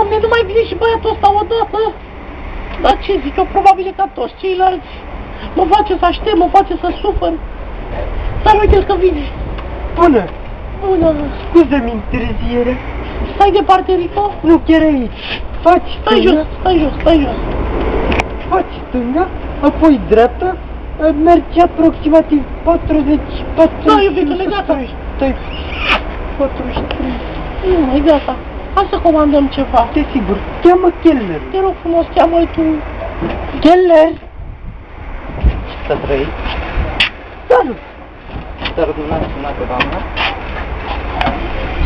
Doamne, nu mai vine și băiatul ăsta odată? Dar ce zic eu, probabil ca toți ceilalți. Mă face să aștept, mă face să sufăr. Dar uite că vine. Bună! Bună! Scuză-mi întârzierea. Stai departe, Rico? Nu, chiar aici. Faci Stai jos, stai jos, stai jos. Faci stânga, apoi dreapta, mergi aproximativ 40. Da, iubitule, gata. Stai, 43. Nu, e gata. Hai să comandăm ceva. Te sigur, cheamă Keller. Te rog frumos, cheamă-l tu. Keller! Să trăiți. Salut! Dar dumneavoastră, doamnă.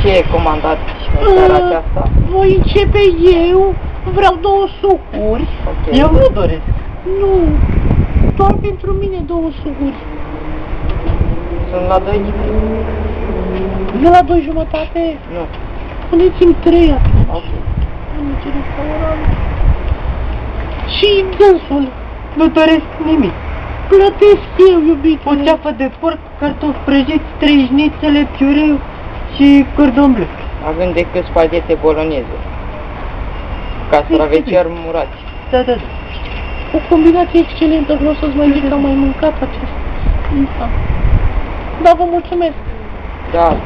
Ce e comandat în seara aceasta? Voi începe eu. Vreau 2 sucuri. Okay. Eu nu doresc. Nu. Doar pentru mine 2 sucuri. Sunt la 2 De la 2 jumătate? Nu. Puneți-mi 3 atunci. Ok. Nu ce restaurant. Și dânsul. Nu doresc nimic. Plătesc eu, iubitule. O ceafă de porc, cartofi prăjiți, 3 șnițele, piureu și cordon bleu. Avem decât spaghete bologneze. Castravețiori murați. Da, da, da. O combinație excelentă, vreau să-ți mai zic că am mai mâncat acest instant. Da, vă mulțumesc. Da.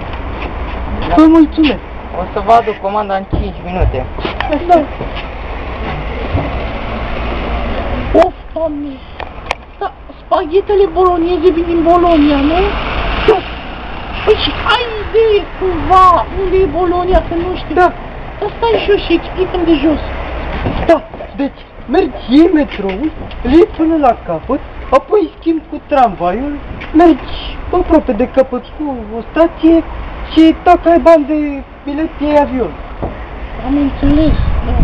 Vă mulțumesc. O să vă aduc comanda în 5 minute. Da. Of, Doamne. Da, spaghetele bologneze vin din Bologna, nu? Da. Păi și ai idee cumva unde e Bologna, că nu știu. Da. Dar stai jos și explică-mi de jos. Da, deci mergi, iei metroul, îl iei până la capăt, apoi schimbi cu tramvaiul, mergi aproape de capăt cu o stație și dacă ai bani de bilet, iei avion. Am înțeles, da.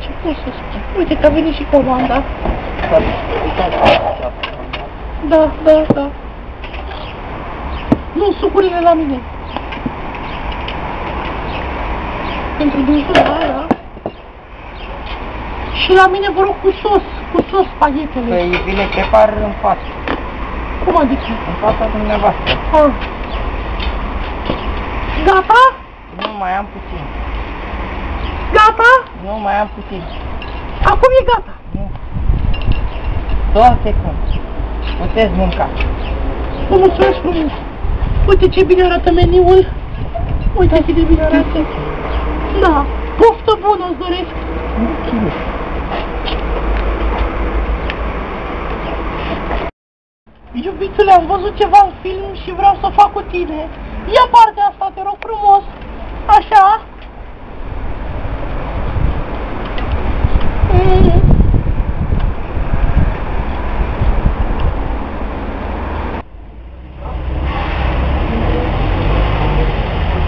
Ce pot să spun? Uite că a venit și comanda. Da, da, da. Nu, sucurile la mine. Pentru dânsul, da. Și la mine vă rog cu sos spaghetele. Păi vi le prepar în față. Cum adică? În fața dumneavoastră. Ah. Gata? Nu, mai am puțin. Gata? Nu, mai am puțin. Acum e gata. Nu. 2 secunde. Puteți mânca. Vă mulțumesc frumos. Uite ce bine arată meniul. Uite cât de bine arată. Da. Poftă bună îți doresc. Mulțumesc. Iubitule, am văzut ceva în film și vreau să fac cu tine. Ia partea asta, te rog frumos. Așa.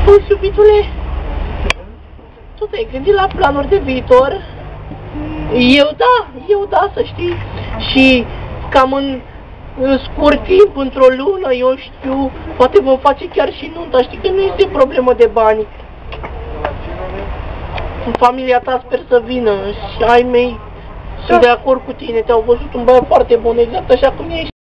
Auzi, iubitule, tu te-ai gândit la planuri de viitor? Eu da, să știi. Și cam în scurt timp, într-o lună, eu știu, poate vom face chiar și nunta, știi că nu este problemă de bani. În familia ta sper să vină și ai mei sunt de acord cu tine, te-au văzut un băiat foarte bun, exact așa cum ești.